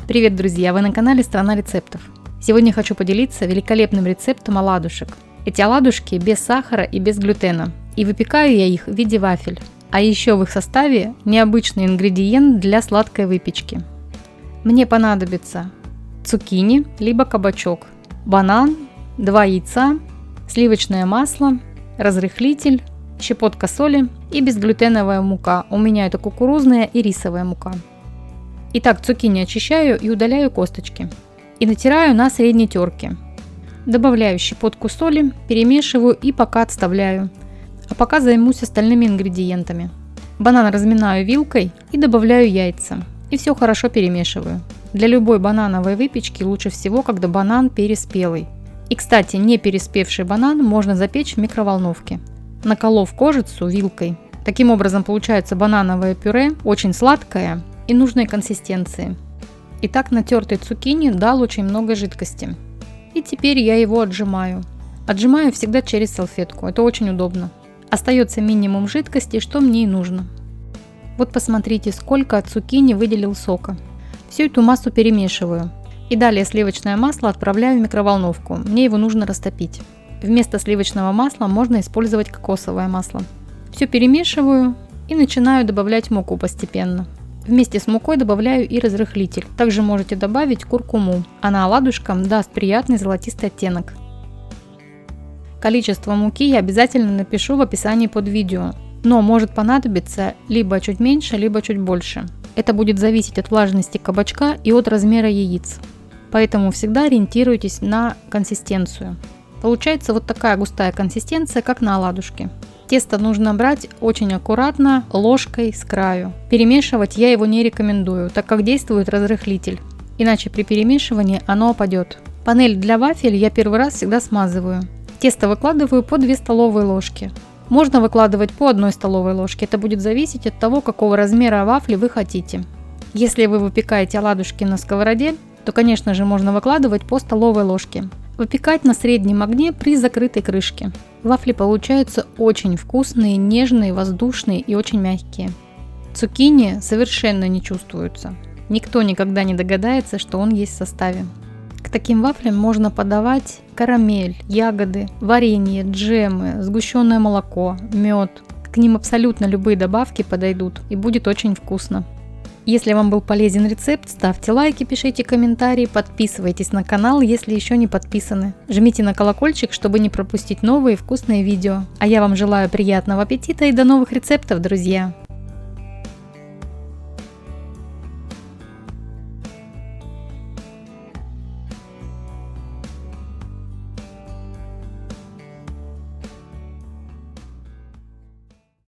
Привет, друзья! Вы на канале Страна рецептов. Сегодня хочу поделиться великолепным рецептом оладушек. Эти оладушки без сахара и без глютена. И выпекаю я их в виде вафель. А еще в их составе необычный ингредиент для сладкой выпечки. Мне понадобится цукини, либо кабачок, банан, 2 яйца, сливочное масло, разрыхлитель, щепотка соли и безглютеновая мука. У меня это кукурузная и рисовая мука. Итак, цукини очищаю и удаляю косточки. И натираю на средней терке. Добавляю щепотку соли, перемешиваю и пока отставляю. А пока займусь остальными ингредиентами. Банан разминаю вилкой и добавляю яйца. И все хорошо перемешиваю. Для любой банановой выпечки лучше всего, когда банан переспелый. И, кстати, не переспевший банан можно запечь в микроволновке, наколов кожицу вилкой. Таким образом получается банановое пюре, очень сладкое и нужной консистенции. Итак, натертый цукини дал очень много жидкости. И теперь я его отжимаю. Отжимаю всегда через салфетку, это очень удобно. Остается минимум жидкости, что мне и нужно. Вот посмотрите, сколько от цукини выделил сока. Всю эту массу перемешиваю. И далее сливочное масло отправляю в микроволновку, мне его нужно растопить. Вместо сливочного масла можно использовать кокосовое масло. Все перемешиваю и начинаю добавлять муку постепенно. Вместе с мукой добавляю и разрыхлитель. Также можете добавить куркуму. Она оладушкам даст приятный золотистый оттенок. Количество муки я обязательно напишу в описании под видео. Но может понадобиться либо чуть меньше, либо чуть больше. Это будет зависеть от влажности кабачка и от размера яиц. Поэтому всегда ориентируйтесь на консистенцию. Получается вот такая густая консистенция, как на оладушке. Тесто нужно брать очень аккуратно, ложкой с краю. Перемешивать я его не рекомендую, так как действует разрыхлитель. Иначе при перемешивании оно опадет. Панель для вафель я первый раз всегда смазываю. Тесто выкладываю по 2 столовые ложки. Можно выкладывать по 1 столовой ложке. Это будет зависеть от того, какого размера вафли вы хотите. Если вы выпекаете оладушки на сковороде, то, конечно же, можно выкладывать по столовой ложке. Выпекать на среднем огне при закрытой крышке. Вафли получаются очень вкусные, нежные, воздушные и очень мягкие. Цукини совершенно не чувствуются. Никто никогда не догадается, что он есть в составе. К таким вафлям можно подавать карамель, ягоды, варенье, джемы, сгущенное молоко, мед. К ним абсолютно любые добавки подойдут и будет очень вкусно. Если вам был полезен рецепт, ставьте лайки, пишите комментарии, подписывайтесь на канал, если еще не подписаны. Жмите на колокольчик, чтобы не пропустить новые вкусные видео. А я вам желаю приятного аппетита и до новых рецептов, друзья!